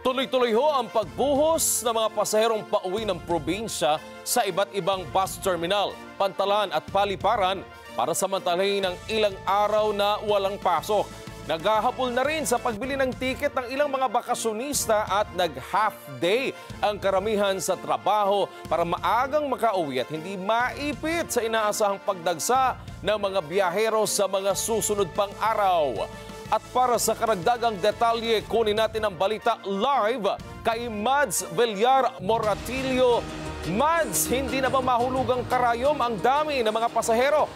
Tuloy-tuloy ho ang pagbuhos ng mga pasaherong pauwi ng probinsya sa iba't ibang bus terminal, pantalan at paliparan para samantalahin ng ilang araw na walang pasok. Naghahabol na rin sa pagbili ng tiket ng ilang mga bakasyonista at nag-half day ang karamihan sa trabaho para maagang makauwi at hindi maipit sa inaasahang pagdagsa ng mga biyahero sa mga susunod pang araw. At para sa karagdagang detalye, kunin natin ang balita live kay Mads Villar Moratillo. Mads, hindi na ba mahulugang karayom ang dami ng mga pasahero?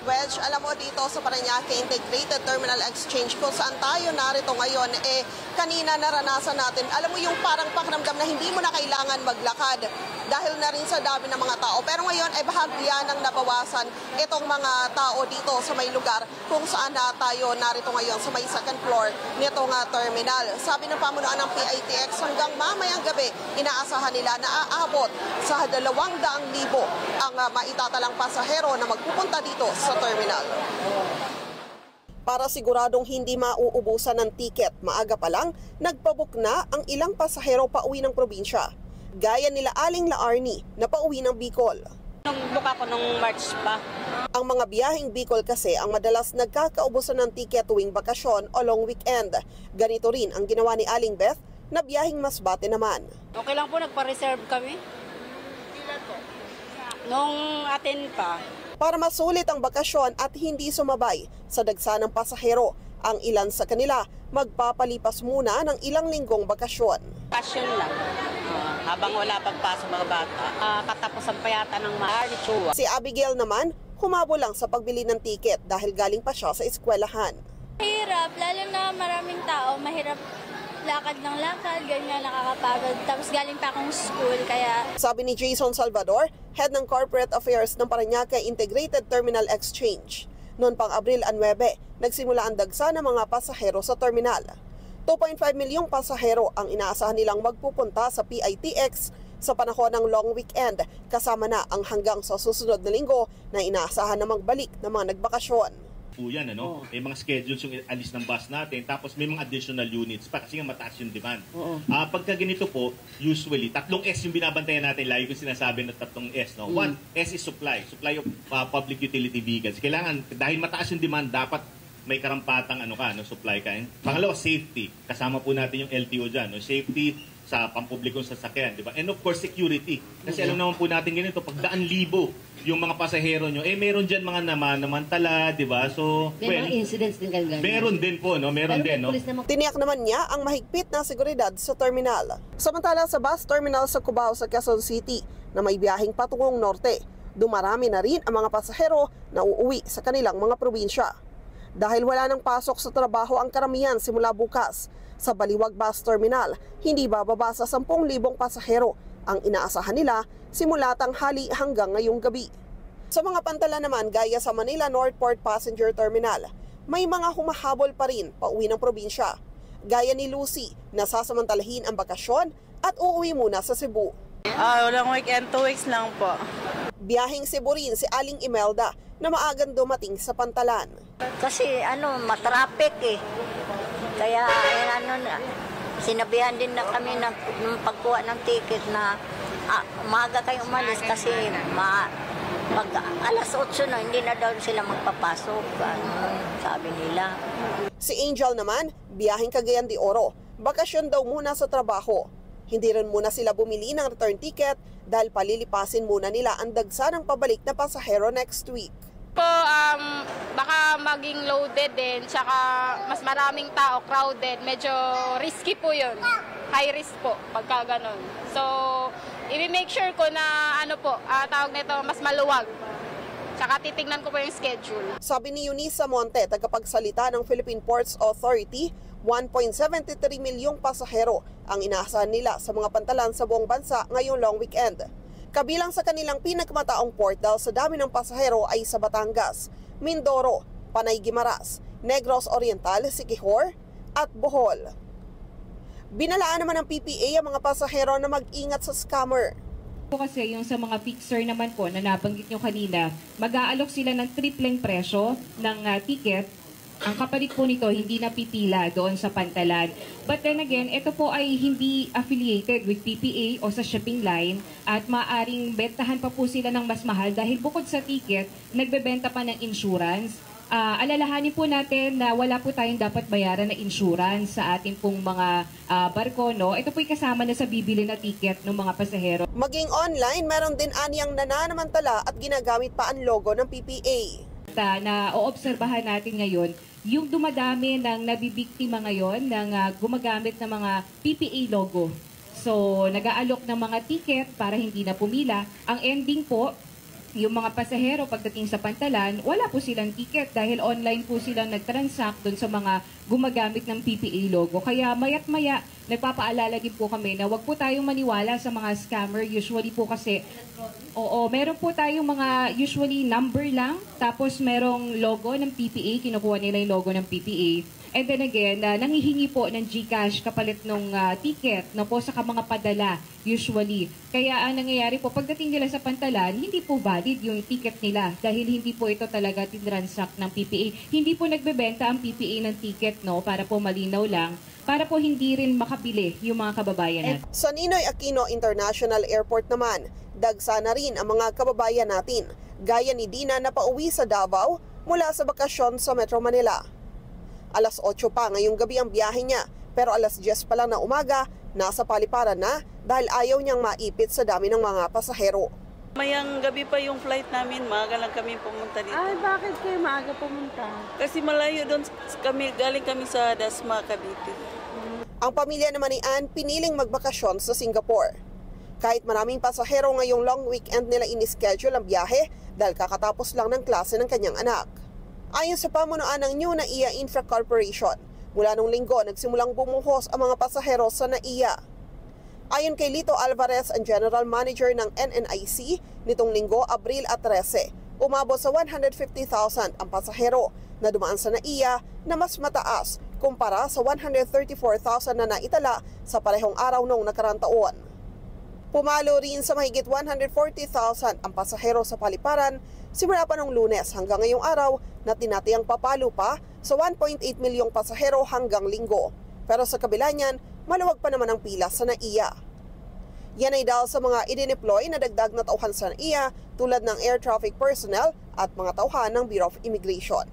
Wedge, alam mo dito sa Parañaque Integrated Terminal Exchange kung saan tayo narito ngayon, kanina naranasan natin, alam mo yung parang pakiramdam na hindi mo na kailangan maglakad dahil na rin sa dami ng mga tao. Pero ngayon ay bahagya nang nabawasan itong mga tao dito sa may lugar kung saan na tayo narito ngayon sa may second floor nitong terminal. Sabi ng pamunuan ng PITX hanggang mamayang gabi, inaasahan nila na aabot sa 200,000 ang maitatalang pasahero na magpupunta dito sa terminal. Para siguradong hindi mauubusan ng tiket, maaga pa lang, nagpabook na ang ilang pasahero pauwi ng probinsya. Gaya nila Aling Laarni na pauwi ng Bicol. Nung book ako nung March pa. Ang mga biyaheng Bicol kasi ang madalas nagkakaubusan ng tiket tuwing bakasyon o long weekend. Ganito rin ang ginawa ni Aling Beth na biyaheng Masbate naman. Okay lang po, nagpa-reserve kami. Nung atin pa. Para masulit ang bakasyon at hindi sumabay sa dagsa ng pasahero, ang ilan sa kanila magpapalipas muna ng ilang linggong bakasyon. Passion lang. Habang wala pagpasok mga bata, katapusan pa yata ng March. Si Abigail naman, humabol lang sa pagbili ng tiket dahil galing pa siya sa eskwelahan. Mahirap, lalo na maraming tao, mahirap lakad ng lakad, ganyan nakakapagod. Tapos galing pa akong school, kaya... Sabi ni Jason Salvador, head ng Corporate Affairs ng Parañaque Integrated Terminal Exchange. Noon pang Abril 9, nagsimula ang dagsa ng mga pasahero sa terminal. 2.5 milyong pasahero ang inaasahan nilang magpupunta sa PITX sa panahon ng long weekend, kasama na ang hanggang sa susunod na linggo na inaasahan na magbalik ng mga nagbakasyon. Yan, ano? May mga schedules yung alis ng bus natin, tapos may mga additional units pa kasi nga mataas yung demand. Pagka ganito po, usually, 3 S yung binabantayan natin, lagi ko sinasabi na 3 S. No? 1, S is supply of public utility vehicles. Kailangan, dahil mataas yung demand, dapat may karampatang supply ka. Pangalawa, safety. Kasama po natin yung LTO dyan. No? Safety sa pampublikong sasakyan, di ba? And of course, security. Kasi alam naman po natin ganito, pag 100,000 yung mga pasahero nyo, meron dyan mga namantala, di ba? So, may mga incidents din ganyan. Meron din po, no? Meron din, no? Tiniyak naman niya ang mahigpit na seguridad sa terminal. Samantala sa bus terminal sa Cubao sa Quezon City na may biyaheng patungong norte, dumarami na rin ang mga pasahero na uuwi sa kanilang mga probinsya. Dahil wala nang pasok sa trabaho ang karamihan simula bukas, sa Baliwag Bus Terminal, hindi bababa sa 10,000 pasahero ang inaasahan nila simula tanghali hanggang ngayong gabi. Sa mga pantala naman gaya sa Manila Northport Passenger Terminal, may mga humahabol pa rin pauwi ng probinsya. Gaya ni Lucy, nasasamantalahin ang bakasyon at uuwi muna sa Cebu. Walang weekend, 2 weeks lang po. Biyaheng Cebu rin si Aling Imelda na maagang dumating sa pantalan. Kasi matraffic eh. Kaya sinabihan din na kami na pagkuha ng ticket na umaga kayo umalis kasi pag alas 8 na hindi na daw sila magpapasok. Sabi nila. Si Angel naman, biyaheng Cagayan de Oro. Bakasyon daw muna sa trabaho. Hindi rin muna sila bumili ng return ticket dahil palilipasin muna nila ang dagsa ng pabalik na pasahero next week. Baka maging loaded din, tsaka mas maraming tao, crowded, medyo risky po yun. High risk po pagka ganun. So, i-make sure ko na tawag nito, mas maluwag. Tsaka titignan ko po yung schedule. Sabi ni Eunice Monte, tagapagsalita ng Philippine Ports Authority, 1.73 milyong pasahero ang inaasahan nila sa mga pantalan sa buong bansa ngayong long weekend. Kabilang sa kanilang pinagmataong port dahil sa dami ng pasahero ay sa Batangas, Mindoro, Panay Guimaras, Negros Oriental, Siquijor at Bohol. Binalaan naman ng PPA ang mga pasahero na mag-ingat sa scammer. Kasi yung sa mga fixer naman po na nabanggit nyo kanina, mag-aalok sila ng tripleng presyo ng ticket Ang kapalit po nito, hindi napipila doon sa pantalan. But then again, ito po ay hindi affiliated with PPA o sa shipping line at maaring bentahan pa po sila ng mas mahal dahil bukod sa ticket, nagbebenta pa ng insurance. Alalahanin po natin na wala po tayong dapat bayaran na insurance sa ating pong mga barko. No? Ito po'y kasama na sa bibili na ticket ng mga pasahero. Maging online, meron din aniyang nananamantala at ginagamit pa ang logo ng PPA. Na oobserbahan natin ngayon, yung dumadami ng nabibiktima ngayon ng gumagamit ng mga PPA logo. So, nag-aalok ng mga ticket para hindi na pumila. Ang ending po, yung mga pasahero pagdating sa pantalan, wala po silang ticket dahil online po silang nag-transact doon sa mga gumagamit ng PPA logo. Kaya mayat maya, nagpapaalala din po kami na wag po tayong maniwala sa mga scammer. Usually po kasi, meron po tayong mga usually number lang, tapos merong logo ng PPA, kinukuha nila yung logo ng PPA. And then again, nanghihingi po ng GCash kapalit ng ticket na po sa mga padala usually. Kaya ang nangyayari po, pagdating nila sa pantalan, hindi po valid yung ticket nila dahil hindi po ito talaga tinransact ng PPA. Hindi po nagbebenta ang PPA ng ticket, no, para po malinaw lang, para po hindi rin makabili yung mga kababayan natin. Sa Ninoy Aquino International Airport naman, dagsa na rin ang mga kababayan natin, gaya ni Dina na pauwi sa Davao mula sa bakasyon sa Metro Manila. Alas 8 pa ngayong gabi ang biyahe niya, pero alas 10 pa lang na umaga, nasa Paliparan na dahil ayaw niyang maipit sa dami ng mga pasahero. Mayang gabi pa yung flight namin, maaga lang kami pumunta dito. Ay, bakit kayo maaga pumunta? Kasi malayo doon galing kami sa Dasma, Cavite. Ang pamilya naman ni Ann piniling magbakasyon sa Singapore. Kahit maraming pasahero ngayong long weekend nila inischedule ang biyahe dahil kakatapos lang ng klase ng kanyang anak. Ayon sa pamunuan ng New NAIA Infra Corporation, mula nung linggo nagsimulang bumuhos ang mga pasahero sa NAIA. Ayon kay Lito Alvarez, ang General Manager ng NNIC, nitong linggo, Abril 13, umabot sa 150,000 ang pasahero na dumaan sa NAIA na mas mataas kumpara sa 134,000 na naitala sa parehong araw noong nakaraang taon. Pumalo rin sa mahigit 140,000 ang pasahero sa Paliparan simula pa noong Lunes hanggang ngayong araw na tinatayang papalo pa sa 1.8 milyong pasahero hanggang linggo. Pero sa kabila niyan, maluwag pa naman ang pila sa NAIA. Yan ay dahil sa mga idineploy na dagdag na tauhan sa NAIA tulad ng air traffic personnel at mga tauhan ng Bureau of Immigration.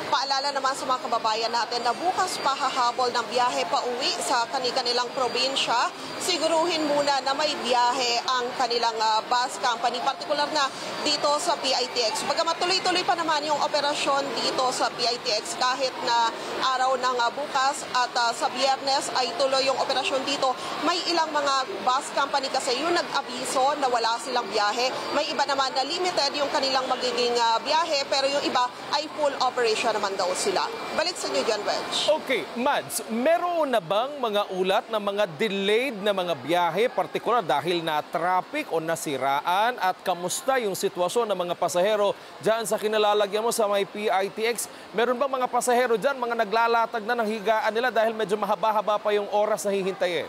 Paalala naman sa mga kababayan natin na bukas pa hahabol ng biyahe pa uwi sa kanilang probinsya. Siguruhin muna na may biyahe ang kanilang bus company, partikular na dito sa PITX. Bagamat tuloy-tuloy pa naman yung operasyon dito sa PITX kahit na araw ng bukas at sa Biyernes ay tuloy yung operasyon dito. May ilang mga bus company kasi yung nag-abiso na wala silang biyahe. May iba naman na limited yung kanilang magiging biyahe pero yung iba ay full operation naman daw sila. Balik sa inyo dyan, Wedge. Okay, Mads, meron na bang mga ulat na mga delayed na mga biyahe, partikular dahil na traffic o nasiraan? At kamusta yung sitwasyon ng mga pasahero dyan sa kinalalagyan mo sa may PITX? Meron bang mga pasahero dyan, mga naglalatag na ng higaan nila dahil medyo mahaba-haba pa yung oras na hihintayin?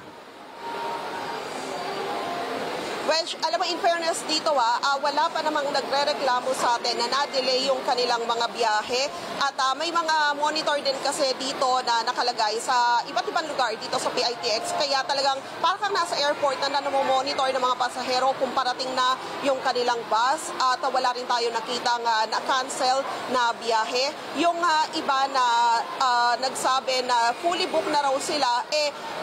Well, alam mo, in fairness dito, wala pa namang nagre-reklamo sa atin na na-delay yung kanilang mga biyahe. At may mga monitor din kasi dito na nakalagay sa iba't ibang lugar dito sa PITX. Kaya talagang parang nasa airport na namomonitor ng mga pasahero kung parating na yung kanilang bus. At wala rin tayo nakitang na-cancel na biyahe. Yung iba na nagsabi na fully booked na raw sila,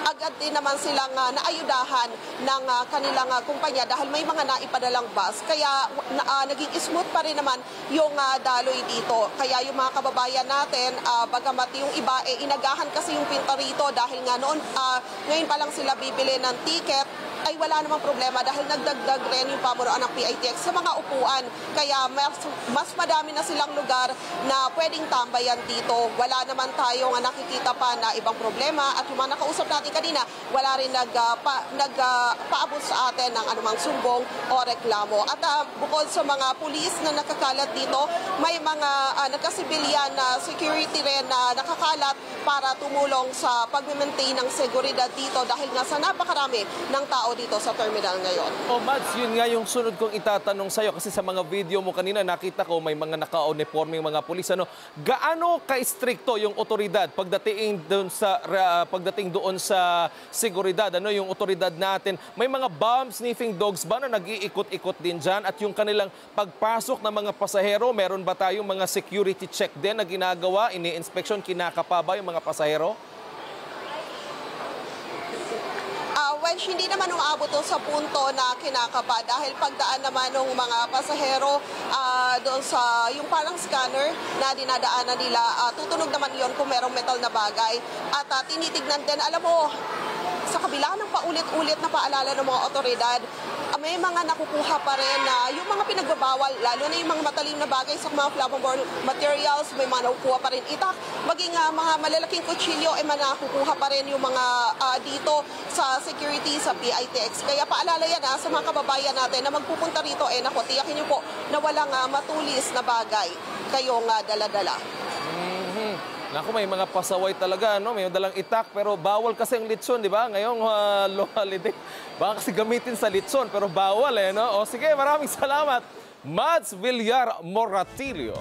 agad din naman silang naayudahan ng kanilang kumpanya dahil may mga naipadalang bus. Kaya naging smooth pa rin naman yung daloy dito. Kaya yung mga kababayan natin, bagamat yung iba, inagahan kasi yung pinta rito dahil nga noon, ngayon pa lang sila bibili ng ticket, ay wala namang problema dahil nagdagdag rin yung pamunuan ng PITX sa mga upuan. Kaya mas madami na silang lugar na pwedeng tambayan dito. Wala naman tayong nakikita pa na ibang problema at yung mga nakausap natin kanina, wala rin nagpaabot sa atin ng anumang sumbong o reklamo. At bukod sa mga pulis na nakakalat dito, may mga nagkasibilyan na security rin na nakakalat para tumulong sa pag-maintain ng seguridad dito dahil nga sa napakarami ng tao dito sa terminal ngayon. Mads, yun nga yung sunod kong itatanong sa'yo kasi sa mga video mo kanina nakita ko may mga naka-uniforme mga pulis. Gaano ka-stricto yung otoridad pagdating doon sa seguridad? Yung otoridad natin, may mga bomb sniffing dogs ba na nag-iikot-ikot din dyan? At yung kanilang pagpasok ng mga pasahero, meron ba tayong mga security check din na ginagawa? Ini-inspection, kinakapa ba yung mga pasahero? Hindi naman umaabot sa punto na kinakapa dahil pagdaan naman ng mga pasahero doon sa yung parang scanner na dinadaanan nila, tutunog naman yon kung merong metal na bagay. At tinitignan din, alam mo, sa kabila ng paulit-ulit na paalala ng mga otoridad, may mga nakukuha pa rin na yung mga pinagbabawal, lalo na yung mga matalim na bagay sa mga flammable materials, may mga nakukuha pa rin itak, maging mga malalaking kutsilyo, may nakukuha pa rin yung mga dito sa security, sa PITX. Kaya paalala yan sa mga kababayan natin na magpupunta rito, tiyakin niyo po na walang matulis na bagay kayong dala-dala. Naku, may mga pasaway talaga, may dalang itak, pero bawal kasi ang litson, di ba? Ngayong long holiday, baka kasi gamitin sa litson, pero bawal O sige, maraming salamat, Mads Villar Moratilio.